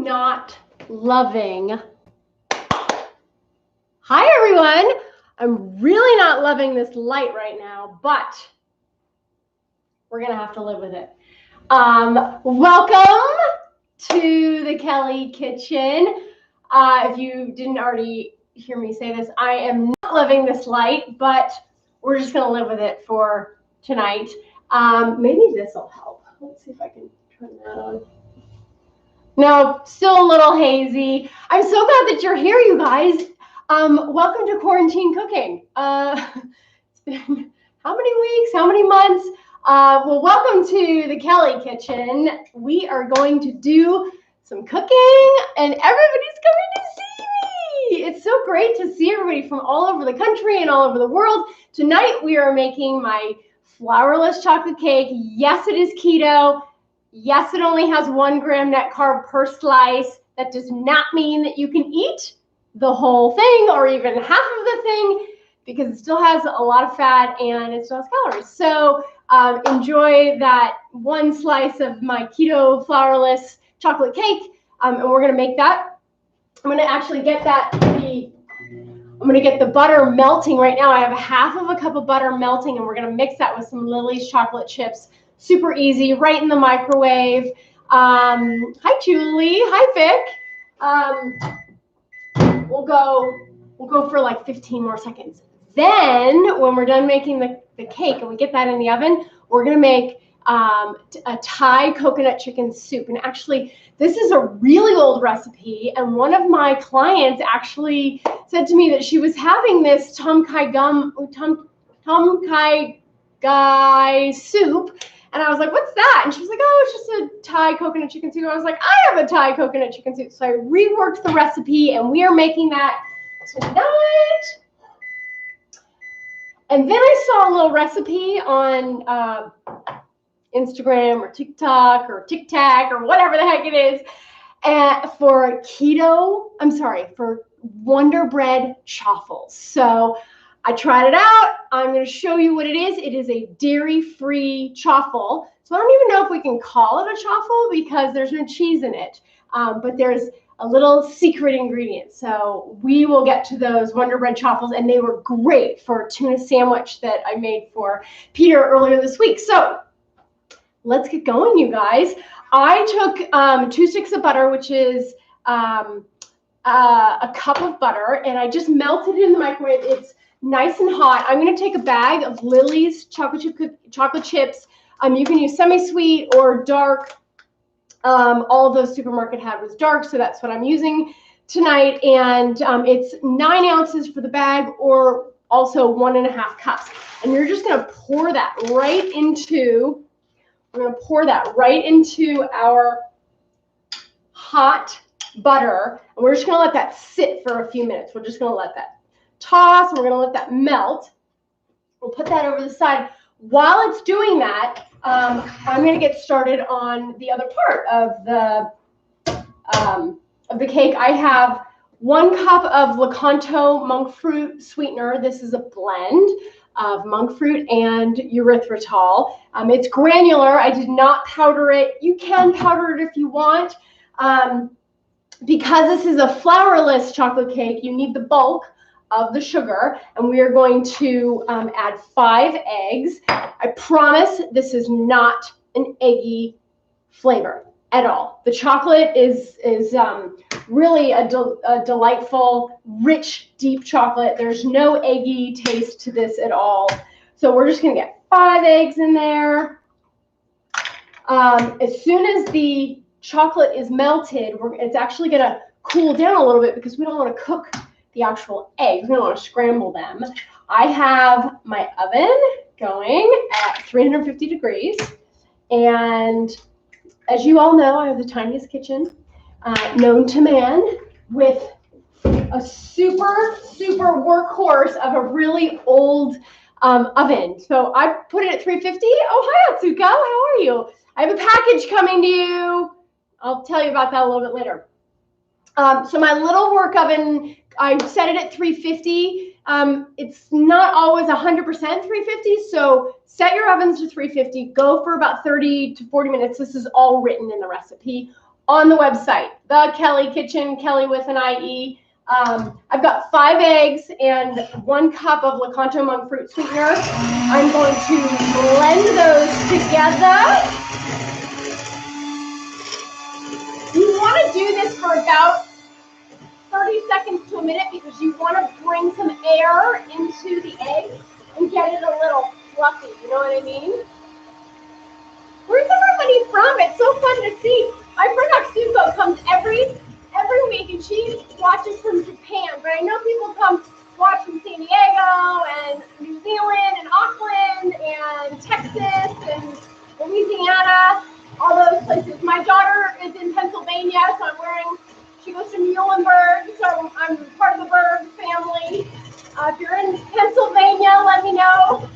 not loving? Hi everyone. I'm really not loving this light right now, but we're gonna have to live with it. Welcome to the Kellie kitchen. If you didn't already hear me say this, I am not loving this light, but we're just gonna live with it for tonight. Maybe this will help. Let's see if I can turn that on. No, still a little hazy. I'm so glad that you're here, you guys. Welcome to quarantine cooking. It's been how many weeks, how many months? Well, welcome to the Kellie kitchen. We are going to do some cooking and everybody's coming to see me. It's so great to see everybody from all over the country and all over the world. Tonight we are making my flourless chocolate cake. Yes, it is keto. Yes, it only has 1 gram net carb per slice. That does not mean that you can eat the whole thing or even half of the thing, because it still has a lot of fat and it still has calories. So enjoy that 1 slice of my keto flourless chocolate cake, and we're gonna make that. I'm gonna actually get I'm gonna get the butter melting right now. I have half of a cup of butter melting, and we're gonna mix that with some Lily's chocolate chips. Super easy, right in the microwave. Hi Julie, hi Vic. We'll go for like 15 more seconds. Then when we're done making the cake and we get that in the oven, we're gonna make a Thai coconut chicken soup. And actually, this is a really old recipe, and one of my clients actually said to me that she was having this tom kha gai soup. And I was like, what's that? And she was like, oh, it's just a Thai coconut chicken soup. I was like, I have a Thai coconut chicken soup. So I reworked the recipe, and we are making that tonight. And then I saw a little recipe on Instagram or TikTok or Tic Tac or whatever the heck it is, for Wonder Bread Chaffles. So I tried it out. I'm going to show you what it is. It is a dairy-free chaffle. So I don't even know if we can call it a chaffle because there's no cheese in it, but there's a little secret ingredient. So we will get to those Wonder Bread chaffles, and they were great for a tuna sandwich that I made for Peter earlier this week. So let's get going, you guys. I took 2 sticks of butter, which is a cup of butter, and I just melted it in the microwave. It's nice and hot. I'm going to take a bag of Lily's chocolate chips. You can use semi-sweet or dark. All of those supermarket had was dark, so that's what I'm using tonight. And it's 9 ounces for the bag, or also 1.5 cups. And you're just going to pour that right into. We're going to pour that right into our hot butter, and we're just going to let that sit for a few minutes. We're just going to let that toss, and we're going to let that melt. We'll put that over the side. While it's doing that, I'm going to get started on the other part of the cake. I have 1 cup of Lakanto monk fruit sweetener. This is a blend of monk fruit and erythritol. It's granular. I did not powder it. You can powder it if you want. Because this is a flourless chocolate cake, you need the bulk of the sugar, and we are going to add 5 eggs. I promise this is not an eggy flavor at all. The chocolate is really a delightful, rich, deep chocolate. There's no eggy taste to this at all. So we're just gonna get 5 eggs in there. As soon as the chocolate is melted, it's actually gonna cool down a little bit because we don't want to cook the actual eggs. We don't want to scramble them. I have my oven going at 350 degrees. And as you all know, I have the tiniest kitchen known to man, with a super workhorse of a really old oven. So I put it at 350. Oh, hi, Atsuko. How are you? I have a package coming to you. I'll tell you about that a little bit later. So my little work oven, I set it at 350. It's not always 100% 350, so set your ovens to 350. Go for about 30 to 40 minutes. This is all written in the recipe. on the website, the Kellie Kitchen, Kellie with an IE. I've got 5 eggs and 1 cup of Lecanto monk fruit sweetener. I'm going to blend those together. You want to do this for about 30 seconds to a minute because you want to bring some air into the egg and get it a little fluffy. You know what I mean? Where's everybody from? It's so fun to see. My friend Aksuko comes every week and she watches from Japan. But I know people come watch from San Diego and New Zealand and Auckland and Texas and Louisiana, all those places. My daughter is in Pennsylvania, so she goes to Muhlenberg, so I'm part of the Berg family. If you're in Pennsylvania, let me know.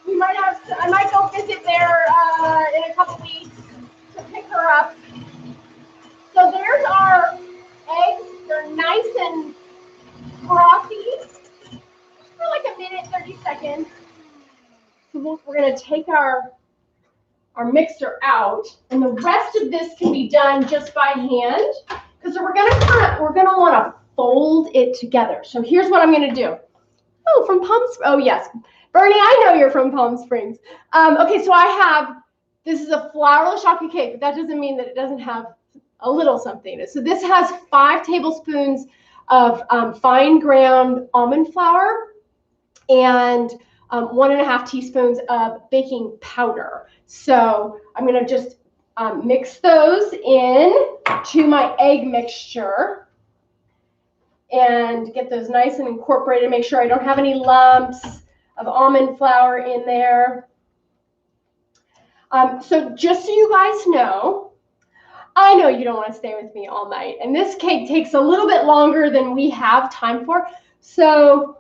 I might go visit there in a couple weeks to pick her up. So there's our eggs. They're nice and frothy for like a minute, 30 seconds. So we're going to take our mixer out, and the rest of this can be done just by hand because we're going to want to fold it together. So here's what I'm going to do. Oh, from Palm Springs. Oh, yes. Bernie, I know you're from Palm Springs. Okay, so this is a flourless chocolate cake, but that doesn't mean that it doesn't have a little something in it. So this has 5 tablespoons of fine ground almond flour and 1.5 teaspoons of baking powder. So I'm going to just mix those in to my egg mixture and get those nice and incorporated. Make sure I don't have any lumps of almond flour in there. So just so you guys know, I know you don't want to stay with me all night, and this cake takes a little bit longer than we have time for. So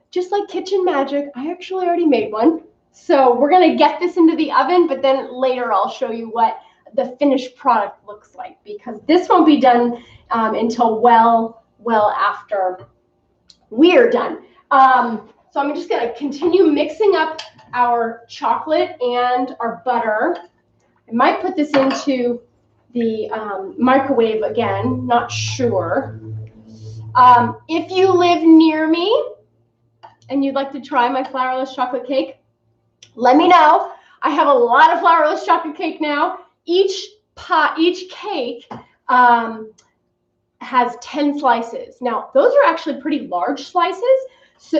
just like kitchen magic, I actually already made one. So we're going to get this into the oven, but then later I'll show you what the finished product looks like, because this won't be done until well after we're done. So I'm just going to continue mixing up our chocolate and our butter. I might put this into the microwave again, not sure. If you live near me and you'd like to try my flourless chocolate cake, let me know. I have a lot of flourless chocolate cake now. Each cake has 10 slices. Now, those are actually pretty large slices,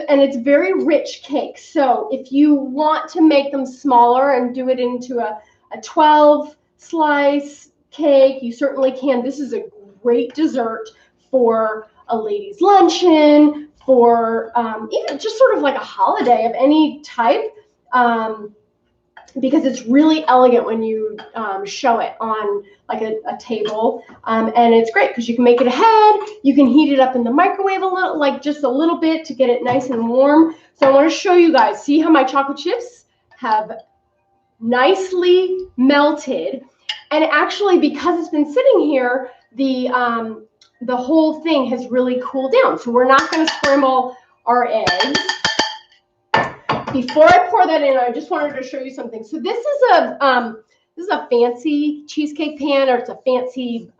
and it's very rich cake. So if you want to make them smaller and do it into a 12-slice cake, you certainly can. This is a great dessert for a ladies' luncheon, for even just sort of like a holiday of any type, because it's really elegant when you show it on like a table, and it's great because you can make it ahead. You can heat it up in the microwave a little, like just a little bit, to get it nice and warm. So I want to show you guys. See how my chocolate chips have nicely melted, and actually, because it's been sitting here, the whole thing has really cooled down. So we're not going to scramble our eggs. Before I pour that in, I just wanted to show you something. So this is a fancy cheesecake pan, or it's a fancy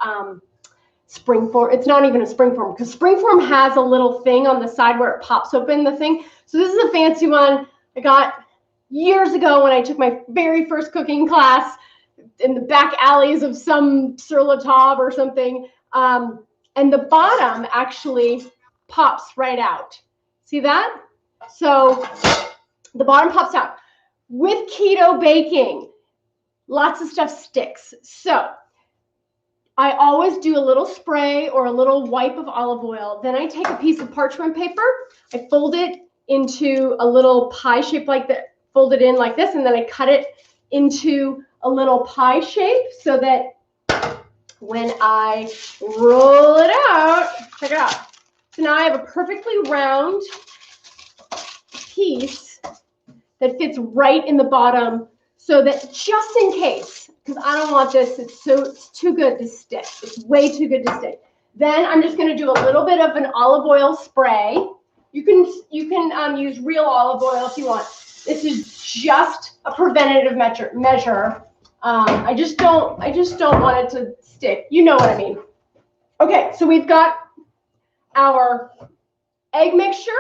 springform. It's not even a springform, because springform has a little thing on the side where it pops open the thing. So this is a fancy one I got years ago when I took my very first cooking class in the back alleys of some Sur La Table or something. And the bottom actually pops right out. See that? So the bottom pops out. With keto baking, lots of stuff sticks. So I always do a little spray or a little wipe of olive oil. Then I take a piece of parchment paper, I fold it into a little pie shape like that, fold it in like this, and then I cut it into a little pie shape so that when I roll it out, check it out. So now I have a perfectly round piece that fits right in the bottom, so that just in case, because I don't want this, it's too good to stick. It's way too good to stick. Then I'm just going to do a little bit of an olive oil spray. You can use real olive oil if you want. This is just a preventative measure. I just don't want it to stick. You know what I mean. Okay, so we've got our egg mixture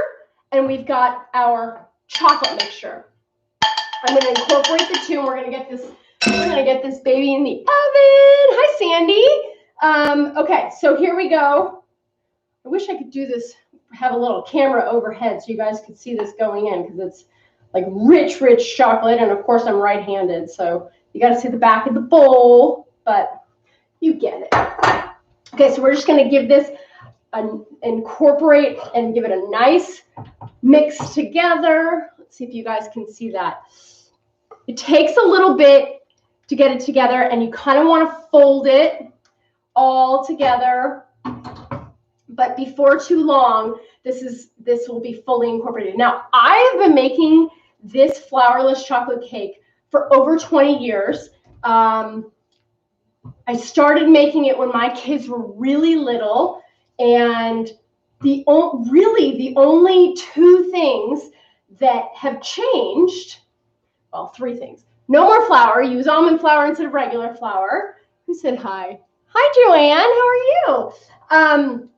and we've got our chocolate mixture. I'm going to incorporate the two, and we're going to get this baby in the oven. Hi, Sandy. Okay, so here we go. I wish I could do this, have a little camera overhead so you guys could see this going in, because it's like rich, rich chocolate, and of course I'm right-handed, so you got to see the back of the bowl, but you get it. Okay, so we're just going to give this incorporate and give it a nice mix together. Let's see if you guys can see that. It takes a little bit to get it together, and you kind of want to fold it all together. But before too long, this will be fully incorporated. Now, I have been making this flourless chocolate cake for over 20 years. I started making it when my kids were really little, and the only two things that have changed, well, three things. No more flour. Use almond flour instead of regular flour. Who said hi? Hi, Joanne. How are you?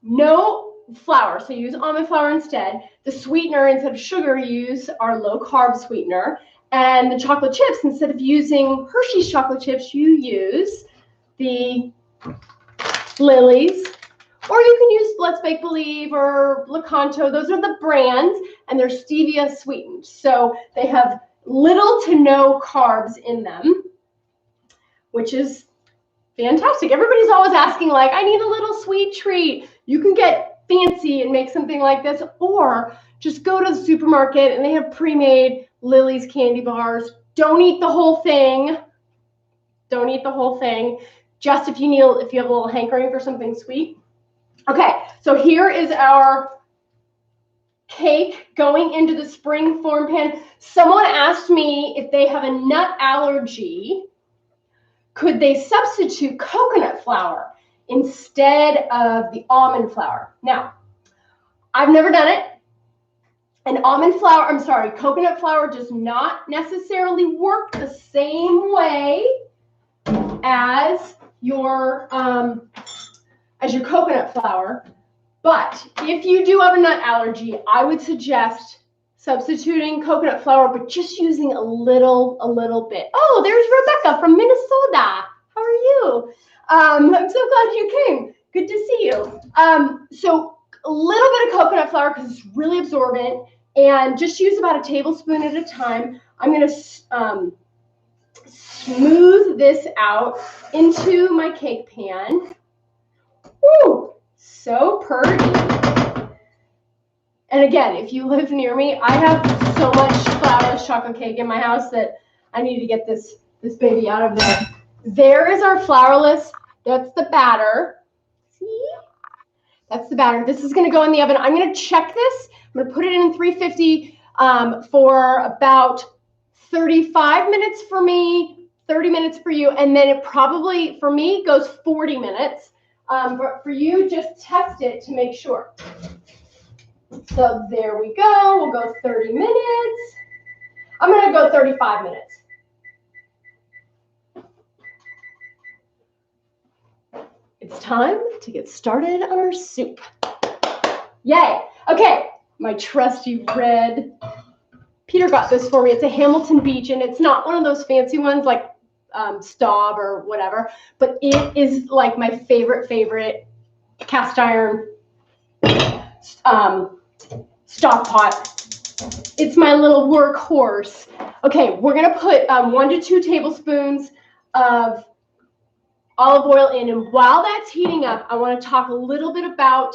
No flour, so use almond flour instead. The sweetener, instead of sugar, use our low-carb sweetener. And the chocolate chips, instead of using Hershey's chocolate chips, you use the Lily's. Or you can use Let's Make Believe or Lakanto. Those are the brands, and they're stevia sweetened. So they have little to no carbs in them, which is fantastic. Everybody's always asking, like, I need a little sweet treat. You can get fancy and make something like this, or just go to the supermarket and they have pre-made Lily's candy bars. Don't eat the whole thing. Don't eat the whole thing. Just if you have a little hankering for something sweet. Okay, so here is our cake going into the spring form pan. Someone asked me if they have a nut allergy, could they substitute coconut flour instead of the almond flour? Now, I've never done it. And coconut flour does not necessarily work the same way as your coconut flour. But if you do have a nut allergy, I would suggest substituting coconut flour, but just using a little bit. Oh, there's Rebecca from Minnesota. How are you? I'm so glad you came. Good to see you. So a little bit of coconut flour because it's really absorbent, and just use about a tablespoon at a time. I'm going to smooth this out into my cake pan. Woo, so pretty. And again, if you live near me, I have so much flourless chocolate cake in my house that I need to get this baby out of there. There is our flourless. That's the batter. See? That's the batter. This is going to go in the oven. I'm going to check this. I'm going to put it in 350 for about 35 minutes for me, 30 minutes for you, and then it probably, for me, goes 40 minutes. But for you, just test it to make sure. So there we go. We'll go 30 minutes. I'm going to go 35 minutes. It's time to get started on our soup. Yay. Okay, my trusty red. Peter got this for me. It's a Hamilton Beach, and it's not one of those fancy ones like Staub or whatever, but it is like my favorite cast iron stock pot. It's my little workhorse. Okay, we're going to put 1 to 2 tablespoons of olive oil in, and while that's heating up, I want to talk a little bit about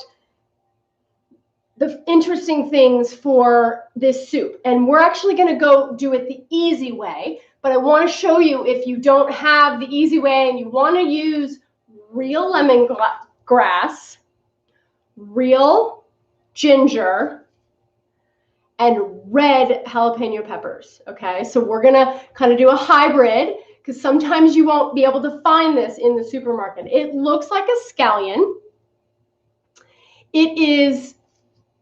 the interesting things for this soup. And we're actually going to go do it the easy way, but I want to show you, if you don't have the easy way and you want to use real lemongrass, real ginger, and red jalapeno peppers. Okay, so we're going to kind of do a hybrid, because sometimes you won't be able to find this in the supermarket. It looks like a scallion. It is,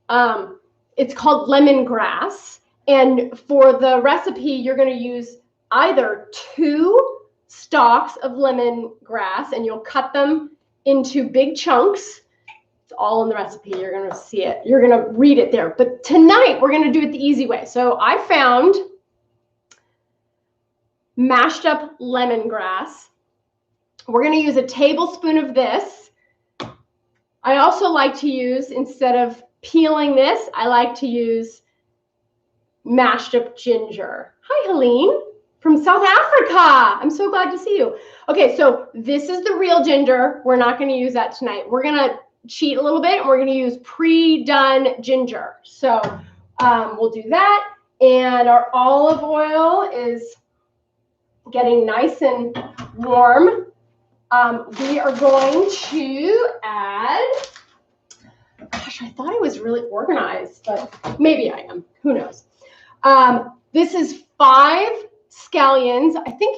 it's called lemongrass. And for the recipe, you're going to use either 2 stalks of lemongrass, and you'll cut them into big chunks. It's all in the recipe. You're going to see it. You're going to read it there. But tonight, we're going to do it the easy way. So I found mashed up lemongrass. We're going to use a tablespoon of this. I also like to use, instead of peeling this, I like to use mashed up ginger. Hi, Helene from South Africa. I'm so glad to see you. Okay, so this is the real ginger. We're not going to use that tonight. We're going to cheat a little bit, and we're going to use pre-done ginger. So we'll do that. And our olive oil is getting nice and warm. We are going to add, gosh, I thought I was really organized, but maybe I am. Who knows? This is 5 scallions. I think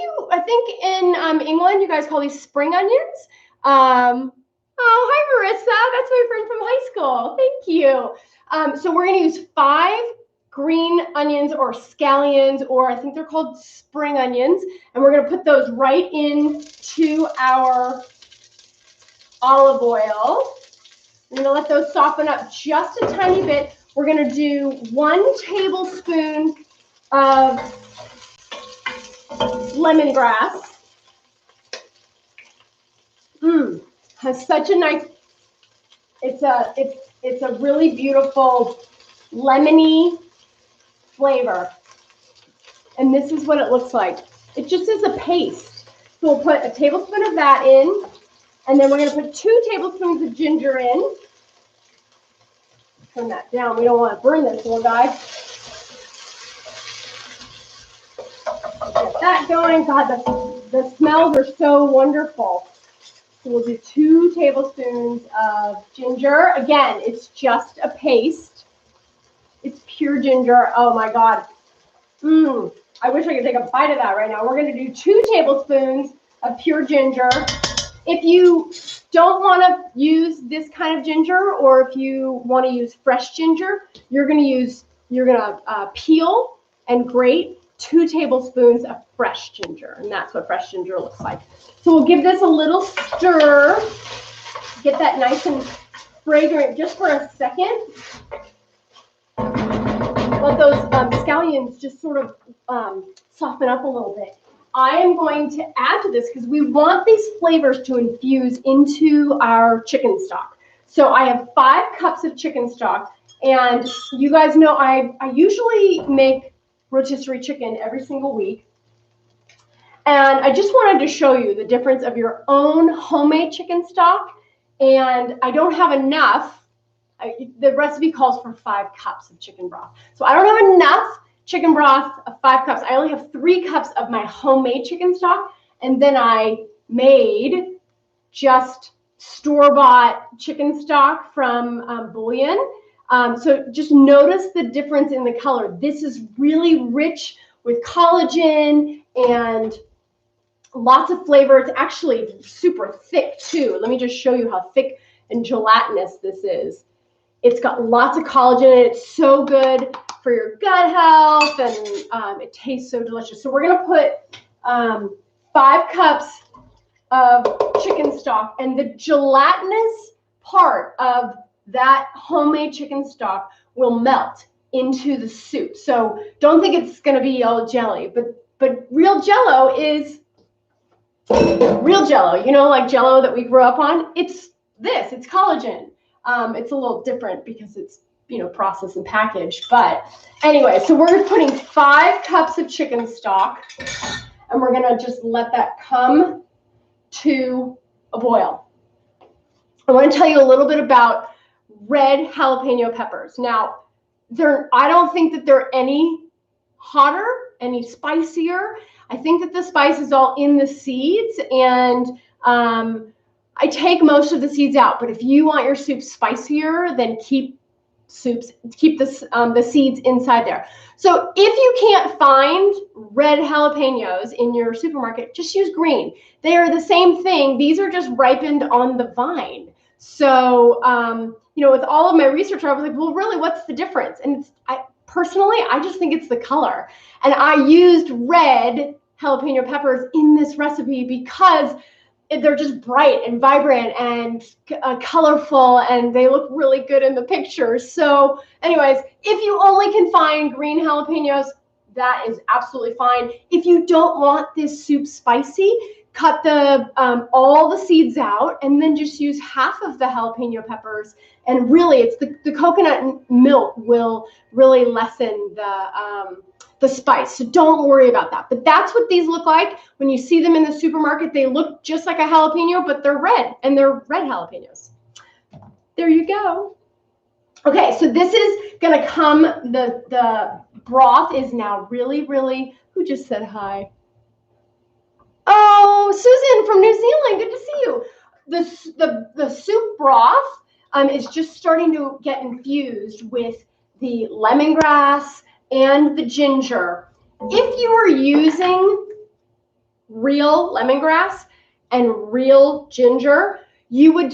in England you guys call these spring onions. Oh, hi Marissa. That's my friend from high school. Thank you. So we're going to use 5 green onions or scallions, or I think they're called spring onions, and we're going to put those right into our olive oil. We're going to let those soften up just a tiny bit. We're going to do 1 tablespoon of lemongrass. Has such a nice, it's a really beautiful lemony flavor. And this is what it looks like. It just is a paste. So we'll put a tablespoon of that in, and then we're going to put 2 tablespoons of ginger in. Turn that down. We don't want to burn this little guy. Get that going. God, the smells are so wonderful. So we'll do 2 tablespoons of ginger. Again, it's just a paste. It's pure ginger. Oh my God. I wish I could take a bite of that right now. We're going to do 2 tablespoons of pure ginger. If you don't want to use this kind of ginger, or if you want to use fresh ginger, you're going to peel and grate 2 tablespoons of fresh ginger, and that's what fresh ginger looks like. So we'll give this a little stir, get that nice and fragrant just for a second. Let those scallions just sort of soften up a little bit. I am going to add to this because we want these flavors to infuse into our chicken stock. So I have 5 cups of chicken stock, and you guys know I usually make rotisserie chicken every single week. And I just wanted to show you the difference of your own homemade chicken stock. And I don't have enough. The recipe calls for 5 cups of chicken broth. So I don't have enough chicken broth of 5 cups. I only have 3 cups of my homemade chicken stock. And then I made just store-bought chicken stock from bouillon. So just notice the difference in the color. This is really rich with collagen and lots of flavor. It's actually super thick too. Let me just show you how thick and gelatinous this is. It's got lots of collagen, and it's so good for your gut health, and it tastes so delicious. So we're going to put 5 cups of chicken stock, and the gelatinous part of that homemade chicken stock will melt into the soup. So don't think it's going to be all jelly, but real Jello is real Jello. You know, like Jello that we grew up on. It's this. It's collagen. It's a little different because it's, you know, processed and packaged. But anyway, so we're putting 5 cups of chicken stock, and we're going to just let that come to a boil. I want to tell you a little bit about red jalapeno peppers. Now, I don't think that they're any hotter, any spicier. I think that the spice is all in the seeds, and I take most of the seeds out. But if you want your soup spicier, then keep the seeds inside there. So if you can't find red jalapenos in your supermarket, just use green. They are the same thing. These are just ripened on the vine. So, you know, with all of my research, I was like, well, really, what's the difference? And personally, I just think it's the color. And I used red jalapeno peppers in this recipe because they're just bright and vibrant and colorful, and they look really good in the pictures. So anyways, if you only can find green jalapenos, that is absolutely fine. If you don't want this soup spicy, cut all the seeds out and then just use half of the jalapeno peppers. And really, it's the coconut milk will really lessen the spice. So don't worry about that. But that's what these look like. When you see them in the supermarket, they look just like a jalapeno, but they're red, and they're red jalapenos. There you go. Okay, so this is gonna come, the broth is now really, really, who just said hi? Oh, Susan from New Zealand, good to see you. The soup broth is just starting to get infused with the lemongrass and the ginger. If you are using real lemongrass and real ginger, you would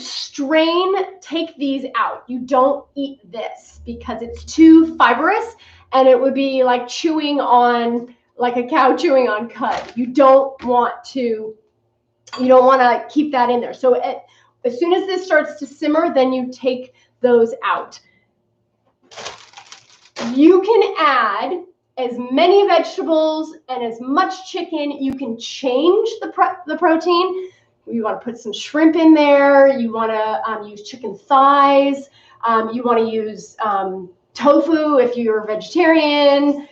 take these out. You don't eat this because it's too fibrous, and it would be like like a cow chewing on cud. You don't want to keep that in there. So as soon as this starts to simmer, then you take those out. You can add as many vegetables and as much chicken. You can change the protein. You want to put some shrimp in there. You want to use chicken thighs. You want to use tofu if you're a vegetarian.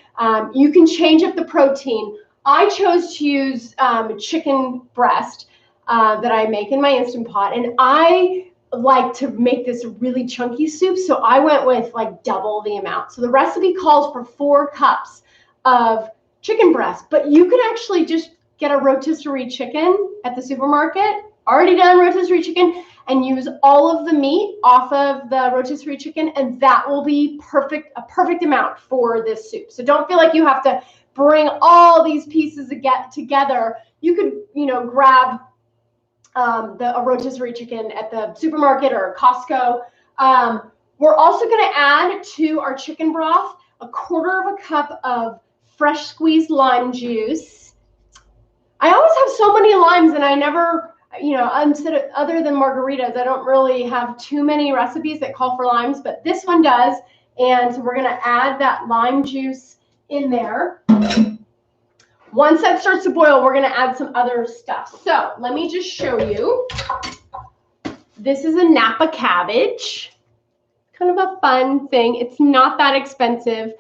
You can change up the protein. I chose to use chicken breast that I make in my Instant Pot, and I like to make this really chunky soup, so I went with like double the amount. So the recipe calls for 4 cups of chicken breast, but you could actually just get a rotisserie chicken at the supermarket, already done rotisserie chicken, and use all of the meat off of the rotisserie chicken, and that will be a perfect amount for this soup. So don't feel like you have to bring all these pieces together. You could, grab a rotisserie chicken at the supermarket or Costco. We're also going to add to our chicken broth 1/4 cup of fresh squeezed lime juice. I always have so many limes, and I never, other than margaritas, I don't really have too many recipes that call for limes, but this one does. And so we're going to add that lime juice in there. Once that starts to boil, we're going to add some other stuff. So let me just show you. This is a Napa cabbage. Kind of a fun thing. It's not that expensive.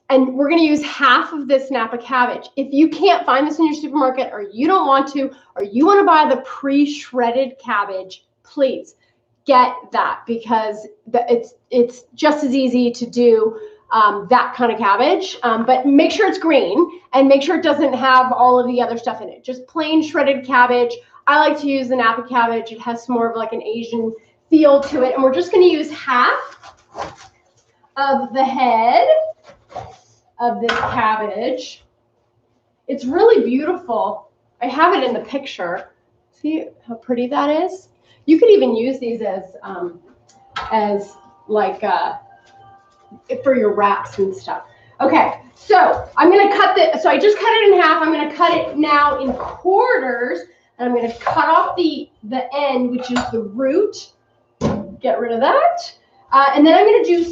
And we're going to use half of this Napa cabbage. If you can't find this in your supermarket, or you don't want to, or you want to buy the pre-shredded cabbage, please get that, because it's just as easy to do that kind of cabbage. But make sure it's green, and make sure it doesn't have all of the other stuff in it. Just plain shredded cabbage. I like to use the Napa cabbage. It has more of like an Asian feel to it. And we're just going to use half of the head of this cabbage. It's really beautiful. I have it in the picture. See how pretty that is? You could even use these as like for your wraps and stuff. Okay, so I'm going to so I just cut it in half. I'm going to cut it now in quarters, and I'm going to cut off the end, which is the root. Get rid of that. And then I'm going to do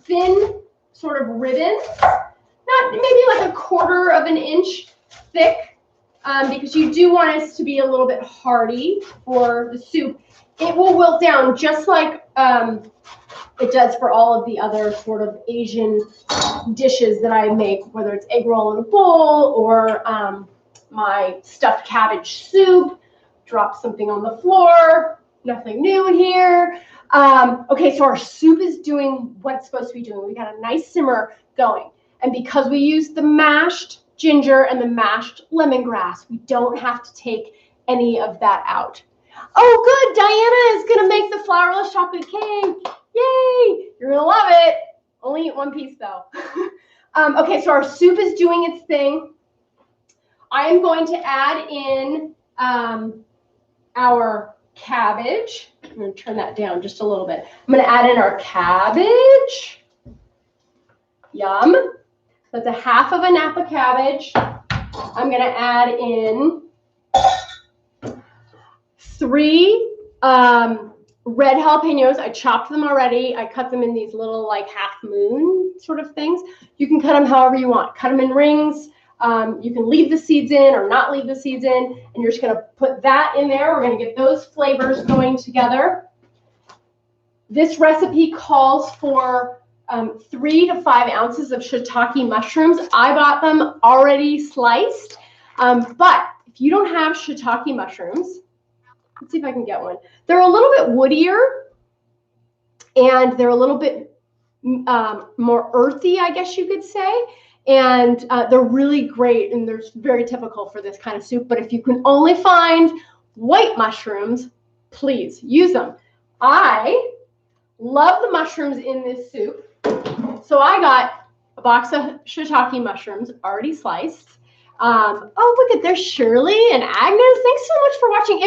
thin sort of ribbons, not maybe like 1/4 inch thick, because you do want this to be a little bit hearty for the soup. It will wilt down just like it does for all of the other sort of Asian dishes that I make, whether it's egg roll in a bowl or my stuffed cabbage soup. Drop something on the floor. Nothing new here. Okay, so our soup is doing what it's supposed to be doing. We got a nice simmer going. And because we use the mashed ginger and the mashed lemongrass, we don't have to take any of that out. Oh, good. Diana is going to make the flourless chocolate cake. Yay. You're going to love it. Only eat one piece, though. Okay, so our soup is doing its thing. I am going to add in our cabbage. I'm going to turn that down just a little bit. I'm going to add in our cabbage. Yum. That's 1/2 of a Napa cabbage. I'm going to add in 3 red jalapenos. I chopped them already. I cut them in these little like half moon sort of things. You can cut them however you want. Cut them in rings. You can leave the seeds in or not leave the seeds in. And you're just going to put that in there. We're going to get those flavors going together. This recipe calls for 3 to 5 ounces of shiitake mushrooms. I bought them already sliced. But if you don't have shiitake mushrooms, let's see if I can get one. They're a little bit woodier, and they're a little bit more earthy, I guess you could say. And they're really great, and they're very typical for this kind of soup. But if you can only find white mushrooms, please use them. I love the mushrooms in this soup. So I got a box of shiitake mushrooms already sliced. Oh, look at there's Shirley and Agnes. Thanks so much for watching.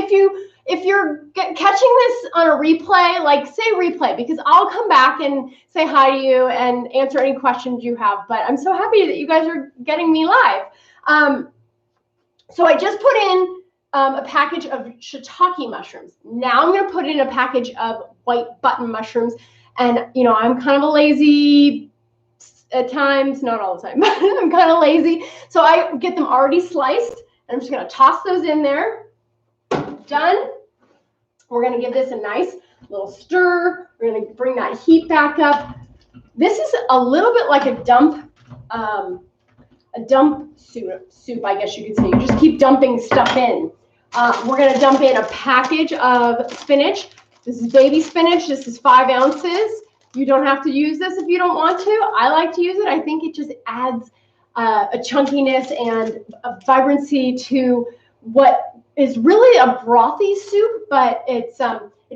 If you're catching this on a replay, like say replay, because I'll come back and say hi to you and answer any questions you have. But I'm so happy that you guys are getting me live. So I just put in a package of shiitake mushrooms. Now I'm going to put in a package of white button mushrooms. And, you know, I'm kind of a lazy at times, not all the time, but I'm kind of lazy. So I get them already sliced, and I'm just going to toss those in there. Done. We're going to give this a nice little stir. We're going to bring that heat back up. This is a little bit like a dump soup, I guess you could say. You just keep dumping stuff in. We're going to dump in a package of spinach. This is baby spinach. This is 5 ounces. You don't have to use this if you don't want to. I like to use it. I think it just adds a chunkiness and a vibrancy to what is really a brothy soup, but it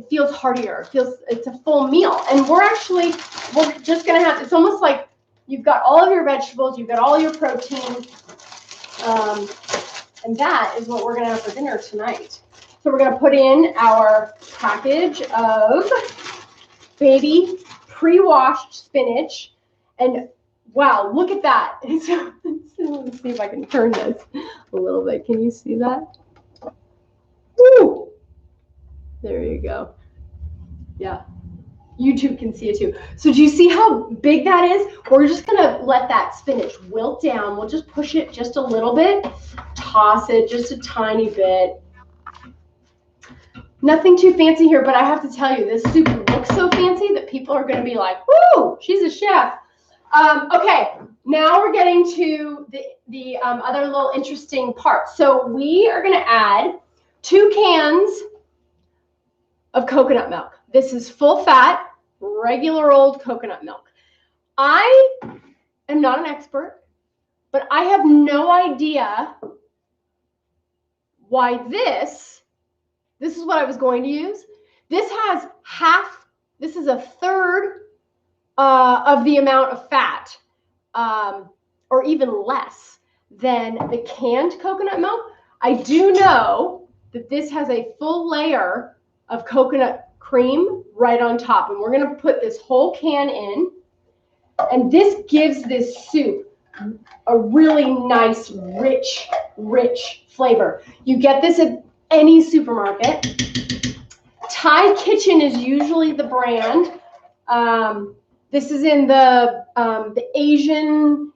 feels heartier. It's a full meal. And we're just going to have, it's almost like you've got all of your vegetables, you've got all your protein, and that is what we're going to have for dinner tonight. So we're going to put in our package of baby pre-washed spinach, and wow, look at that. Let's see if I can turn this a little bit. Can you see that? Woo! There you go. Yeah, YouTube can see it too. So do you see how big that is? We're just gonna let that spinach wilt down. We'll just push it just a little bit, toss it just a tiny bit. Nothing too fancy here, but I have to tell you, this soup looks so fancy that people are going to be like, woo, she's a chef. Okay, now we're getting to the other little interesting part. So we are going to add 2 cans of coconut milk. This is full fat, regular old coconut milk. I am not an expert, but I have no idea why this is what I was going to use. This has this is a third of the amount of fat, or even less than the canned coconut milk. I do know that this has a full layer of coconut cream right on top. And we're going to put this whole can in. And this gives this soup a really nice, rich flavor. You get this at any supermarket. Thai Kitchen is usually the brand. This is in the Asian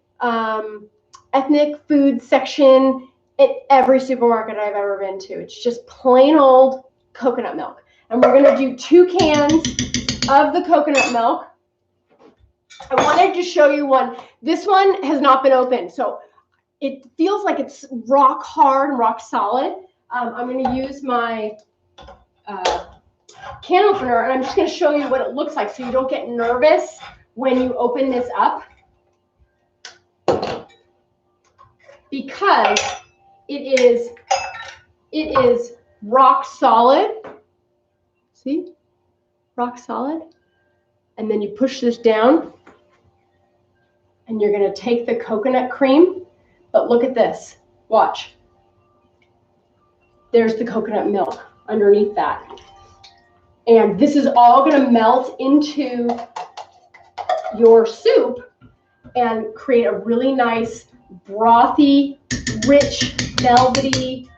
ethnic food section at every supermarket I've ever been to. It's just plain old coconut milk. And we're going to do 2 cans of the coconut milk. I wanted to show you one. This one has not been opened, so it feels like it's rock hard and rock solid. I'm going to use my can opener, and I'm just going to show you what it looks like so you don't get nervous when you open this up, because it is rock solid. See? Rock solid. And then you push this down, and you're going to take the coconut cream, but look at this. Watch. There's the coconut milk underneath that. And this is all going to melt into your soup and create a really nice brothy, rich, velvety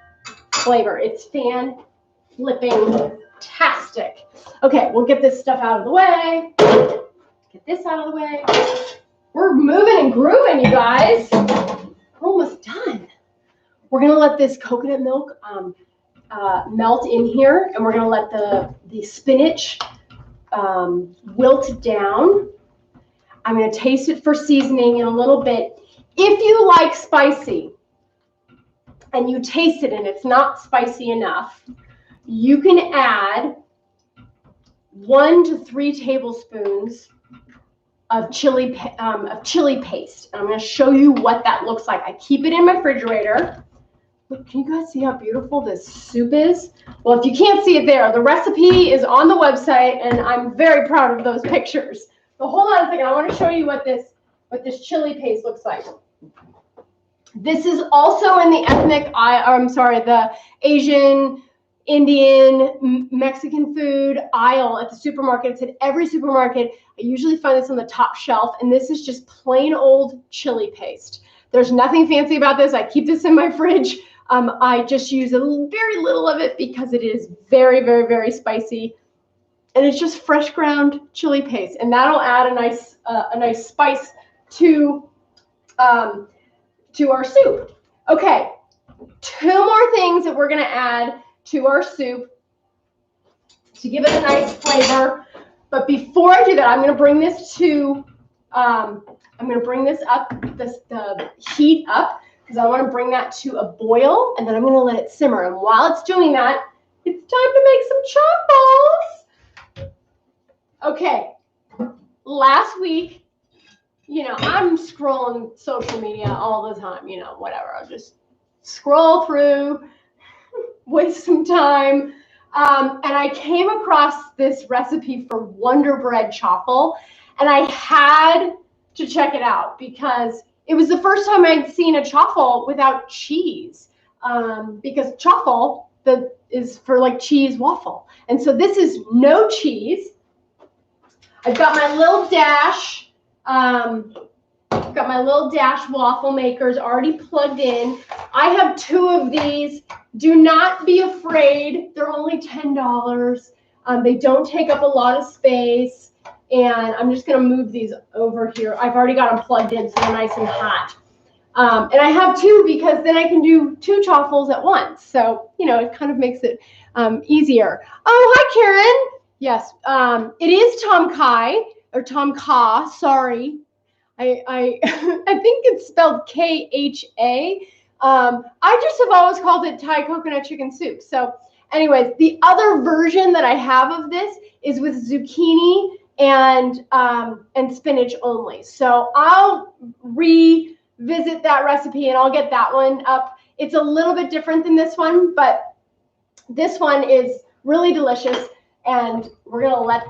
flavor. It's fan-flipping-tastic. Okay, we'll get this stuff out of the way. Get this out of the way. We're moving and grooving, you guys. We're almost done. We're gonna let this coconut milk melt in here, and we're gonna let the spinach wilt down. I'm gonna taste it for seasoning in a little bit. If you like spicy and you taste it and it's not spicy enough, you can add 1 to 3 tablespoons of chili paste. And I'm going to show you what that looks like. I keep it in my refrigerator. Look, can you guys see how beautiful this soup is? Well, if you can't see it there, the recipe is on the website, and I'm very proud of those pictures. So hold on a second. I want to show you what this chili paste looks like. This is also in the the Asian, Indian, Mexican food aisle at the supermarket. It's at every supermarket. I usually find this on the top shelf, and this is just plain old chili paste. There's nothing fancy about this. I keep this in my fridge. I just use very little of it because it is very, very, very spicy, and it's just fresh ground chili paste, and that'll add a nice spice to our soup. Okay, 2 more things that we're going to add to our soup to give it a nice flavor. But before I do that, I'm going to bring this the heat up, because I want to bring that to a boil, and then I'm going to let it simmer. And while it's doing that, it's time to make some chaffles. Okay, last week, I'm scrolling social media all the time, whatever. I'll just scroll through, waste some time. And I came across this recipe for Wonder Bread chaffle, and I had to check it out because it was the first time I'd seen a chaffle without cheese, because chaffle is for like cheese waffle. And so this is no cheese. I've got my little dash. Got my little dash waffle makers already plugged in. I have 2 of these. Do not be afraid. They're only $10. They don't take up a lot of space. And I'm just going to move these over here. I've already got them plugged in, so they're nice and hot. And I have 2 because then I can do 2 chaffles at once. So, it kind of makes it easier. Oh, hi, Karen. Yes, it is Tom Kha, sorry. I think it's spelled K-H-A. I just have always called it Thai coconut chicken soup. So anyways, the other version that I have of this is with zucchini and spinach only. So I'll revisit that recipe and I'll get that one up. It's a little bit different than this one, but this one is really delicious, and we're going to let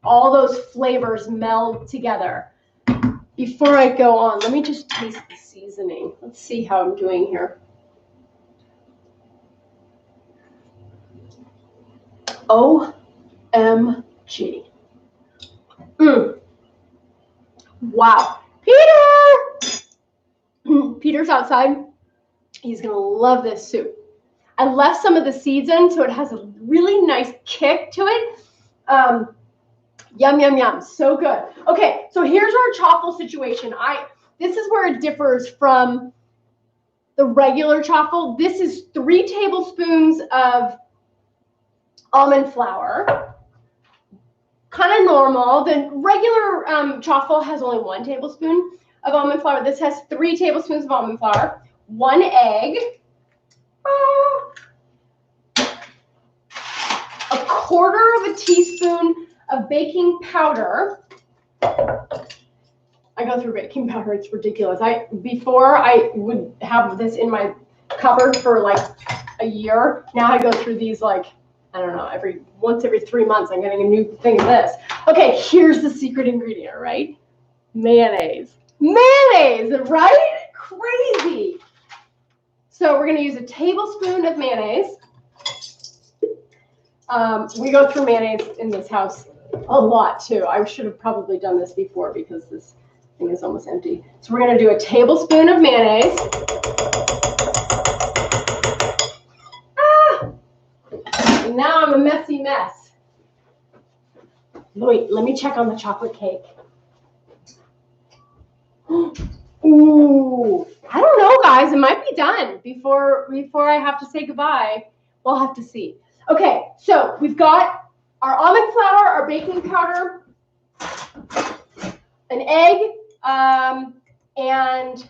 all those flavors meld together. Before I go on, let me just taste the seasoning. Let's see how I'm doing here. OMG. Wow. Peter's outside. He's going to love this soup. I left some of the seeds in, so it has a really nice kick to it. Yum, yum, yum. So good. Okay, so here's our chaffle situation. This is where it differs from the regular chaffle. This is 3 tablespoons of almond flour. Kind of normal. The regular chaffle has only 1 tablespoon of almond flour. This has 3 tablespoons of almond flour, 1 egg, a 1/4 teaspoon of baking powder. I go through baking powder. It's ridiculous. Before I would have this in my cupboard for like a year. Now I go through these like, I don't know, once every 3 months I'm getting a new thing of this. Okay, here's the secret ingredient, right? Mayonnaise. Mayonnaise, right? Crazy. So we're going to use a tablespoon of mayonnaise. We go through mayonnaise in this house a lot too. I should have probably done this before because this thing is almost empty. So we're going to do a tablespoon of mayonnaise. Ah! And now I'm a messy mess. Wait, let me check on the chocolate cake. Ooh, I don't know, guys. It might be done before I have to say goodbye. We'll have to see. Okay, so we've got our almond flour, our baking powder, an egg, and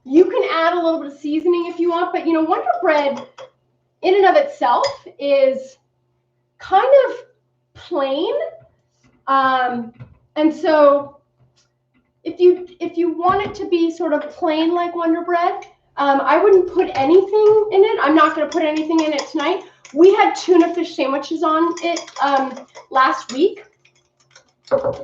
you can add a little bit of seasoning if you want, but you know, Wonder Bread in and of itself is kind of plain. And so if you want it to be sort of plain like Wonder Bread, I wouldn't put anything in it. I'm not going to put anything in it tonight. We had tuna fish sandwiches on it last week,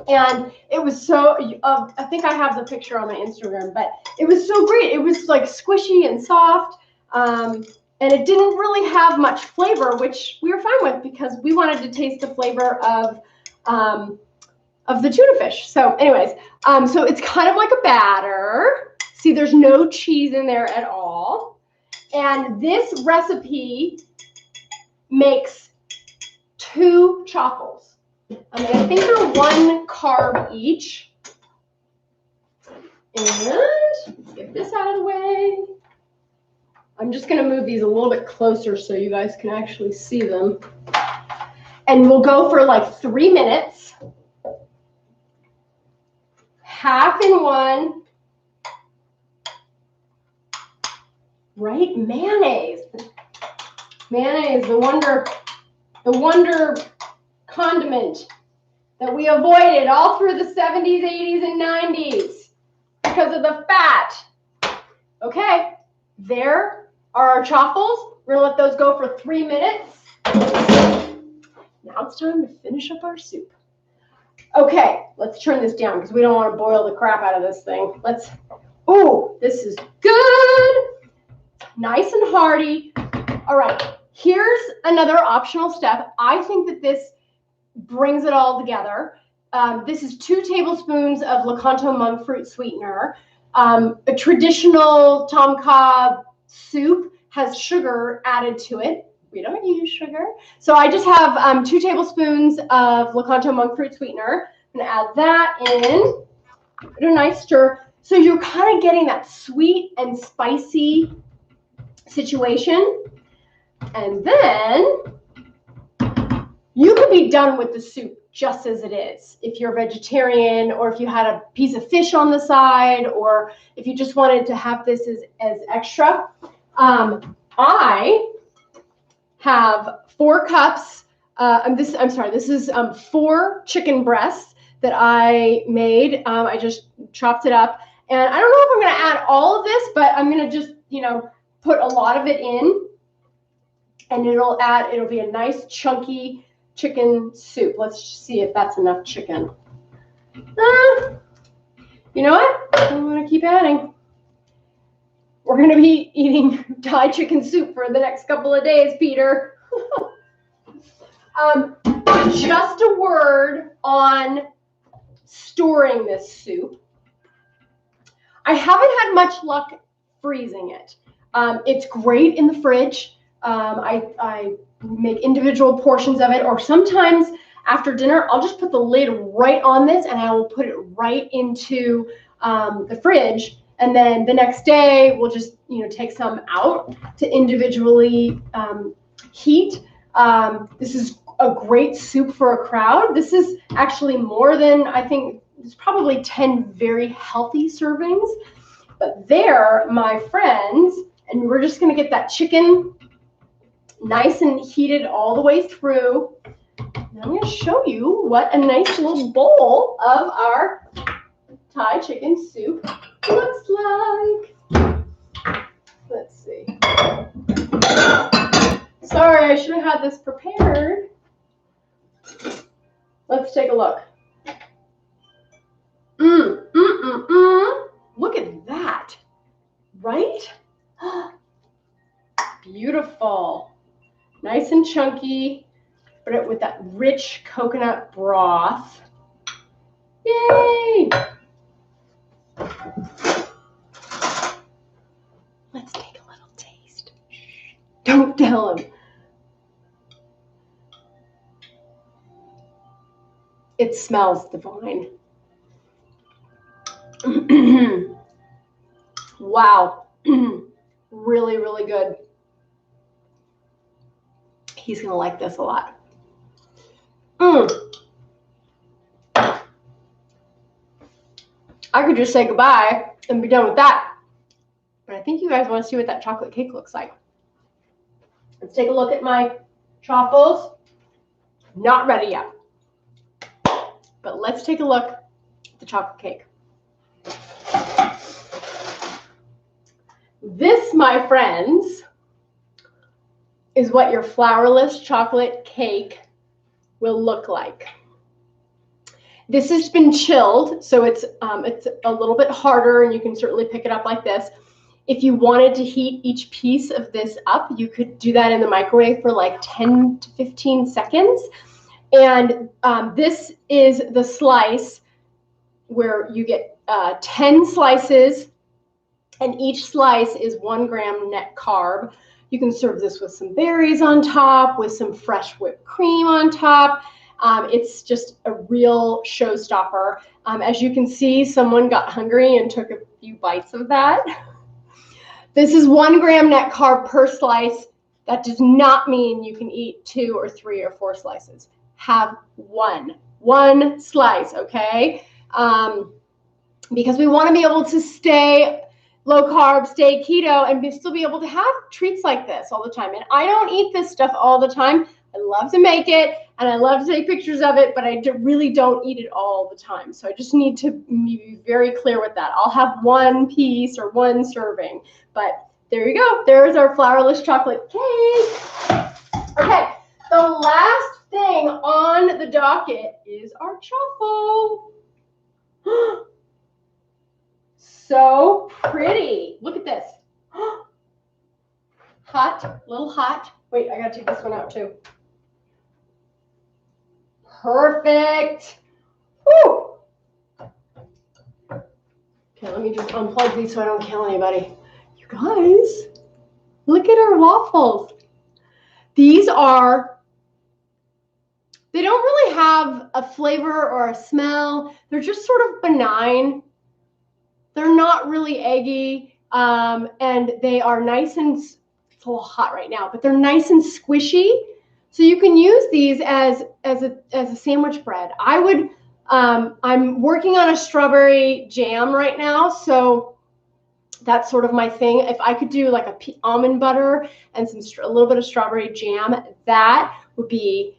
and it was so, I think I have the picture on my Instagram, but it was so great. It was like squishy and soft, and it didn't really have much flavor, which we were fine with because we wanted to taste the flavor of the tuna fish. So anyways, so it's kind of like a batter. See, there's no cheese in there at all. And this recipe makes 2 chaffles. I think they're 1 carb each. And let's get this out of the way. I'm just going to move these a little bit closer so you guys can actually see them. And we'll go for like 3 minutes. Half in one. Right? Mayonnaise. Mayonnaise, the wonder condiment that we avoided all through the 70s, 80s, and 90s because of the fat. Okay, there are our chaffles. We're gonna let those go for 3 minutes. Now it's time to finish up our soup. Okay, let's turn this down because we don't want to boil the crap out of this thing. Ooh, this is good. Nice and hearty. All right, here's another optional step. I think that this brings it all together. This is 2 tablespoons of Lecanto monk fruit sweetener. A traditional tom kha soup has sugar added to it. We don't use sugar. So I just have 2 tablespoons of Lecanto monk fruit sweetener. I'm going to add that in. Put a nice stir. So you're kind of getting that sweet and spicy situation. And then you could be done with the soup just as it is. If you're a vegetarian, or if you had a piece of fish on the side, or if you just wanted to have this as extra. I have 4 cups. This is 4 chicken breasts that I made. I just chopped it up. And I don't know if I'm going to add all of this, but I'm going to just, put a lot of it in. And it'll be a nice chunky chicken soup. Let's see if that's enough chicken. You know what? I'm going to keep adding. We're going to be eating Thai chicken soup for the next couple of days, Peter. Just a word on storing this soup. I haven't had much luck freezing it. It's great in the fridge. I make individual portions of it, or sometimes after dinner, I'll just put the lid right on this and I will put it right into the fridge. And then the next day, we'll just, take some out to individually heat. This is a great soup for a crowd. This is actually more than, I think, it's probably 10 very healthy servings. But there, my friends, and we're just going to get that chicken nice and heated all the way through. Now I'm going to show you what a nice little bowl of our Thai chicken soup looks like. Let's see. Sorry, I should have had this prepared. Let's take a look. Look at that, right? Beautiful. Nice and chunky, but with that rich coconut broth. Yay! Don't tell him. It smells divine. Wow. Really, really good. He's going to like this a lot. I could just say goodbye and be done with that. But I think you guys want to see what that chocolate cake looks like. Let's take a look at my Chaffles. Not ready yet. But let's take a look at the chocolate cake. This, my friends, is what your flourless chocolate cake will look like. This has been chilled, so it's a little bit harder, and you can certainly pick it up like this. If you wanted to heat each piece of this up, you could do that in the microwave for like 10 to 15 seconds. And this is the slice where you get 10 slices, and each slice is 1 gram net carb. You can serve this with some berries on top, with some fresh whipped cream on top. It's just a real showstopper. As you can see, someone got hungry and took a few bites of that. This is 1 gram net carb per slice. That does not mean you can eat 2 or 3 or 4 slices. Have one slice, okay? Because we want to be able to stay low carb, stay keto, and still be able to have treats like this all the time. And I don't eat this stuff all the time. I love to make it, and I love to take pictures of it, but I really don't eat it all the time. So I just need to be very clear with that. I'll have 1 piece or 1 serving, but there you go. There's our flourless chocolate cake. Okay, the last thing on the docket is our chaffle. So pretty. Look at this. Hot, little hot. Wait, I gotta take this one out too. Perfect. Woo. Okay, let me just unplug these so I don't kill anybody. You guys, look at our waffles. These are, they don't really have a flavor or a smell. They're just sort of benign. They're not really eggy, and they are nice and, it's a little hot right now, but they're nice and squishy. So you can use these as a sandwich bread. I would, I'm working on a strawberry jam right now, so that's sort of my thing. If I could do like a almond butter and a little bit of strawberry jam, that would be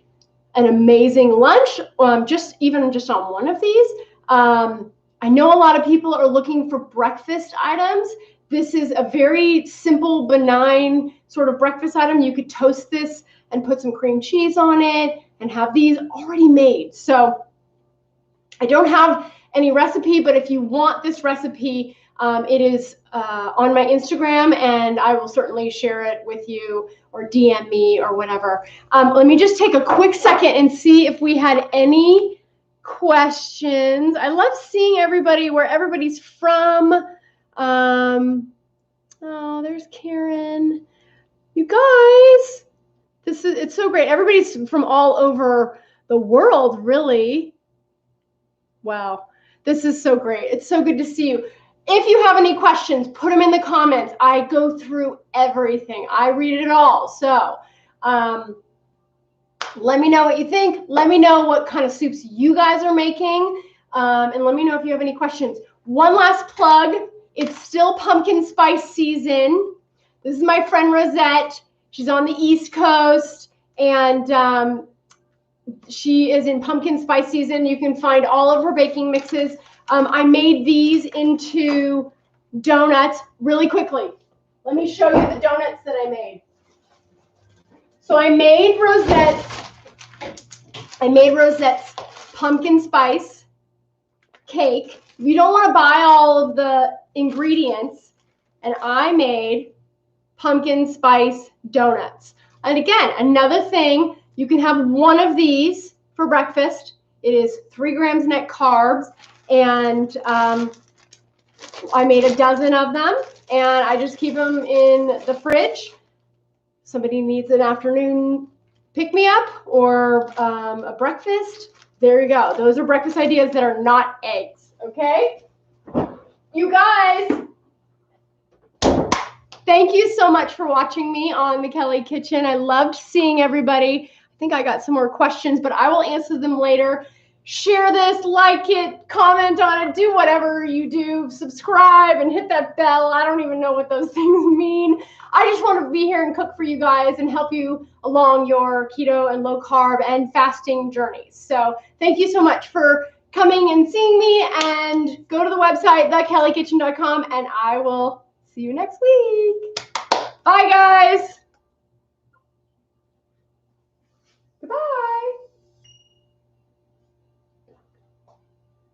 an amazing lunch. Even just on one of these. I know a lot of people are looking for breakfast items. This is a very simple, benign sort of breakfast item. You could toast this and put some cream cheese on it and have these already made. So I don't have any recipe, but if you want this recipe, it is on my Instagram, and I will certainly share it with you or DM me or whatever. Let me just take a quick second and see if we had any questions. I love seeing everybody, where everybody's from. Oh, there's Karen. You guys, it's so great. Everybody's from all over the world, really. Wow, this is so great. It's so good to see you. If you have any questions, put them in the comments. I go through everything. I read it all. So let me know what you think. Let me know what kind of soups you guys are making. And let me know if you have any questions. One last plug. It's still pumpkin spice season. This is my friend Rosette. She's on the East Coast, and she is in pumpkin spice season. You can find all of her baking mixes. I made these into donuts really quickly. Let me show you the donuts that I made. So I made Rosette's pumpkin spice cake. You don't want to buy all of the ingredients, and I made pumpkin spice donuts. And again, another thing, you can have one of these for breakfast. It is 3 grams net carbs, and I made a dozen of them, and I just keep them in the fridge. somebody needs an afternoon pick-me-up or a breakfast, there you go. Those are breakfast ideas that are not eggs, okay? You guys, thank you so much for watching me on the Kellie Kitchen. I loved seeing everybody. I think I got some more questions, but I will answer them later. Share this, like it, comment on it, do whatever you do, subscribe and hit that bell. I don't even know what those things mean. I just want to be here and cook for you guys and help you along your keto and low carb and fasting journeys. So thank you so much for coming and seeing me, and go to the website, thekelliekitchen.com, and I will see you next week. Bye, guys. Goodbye.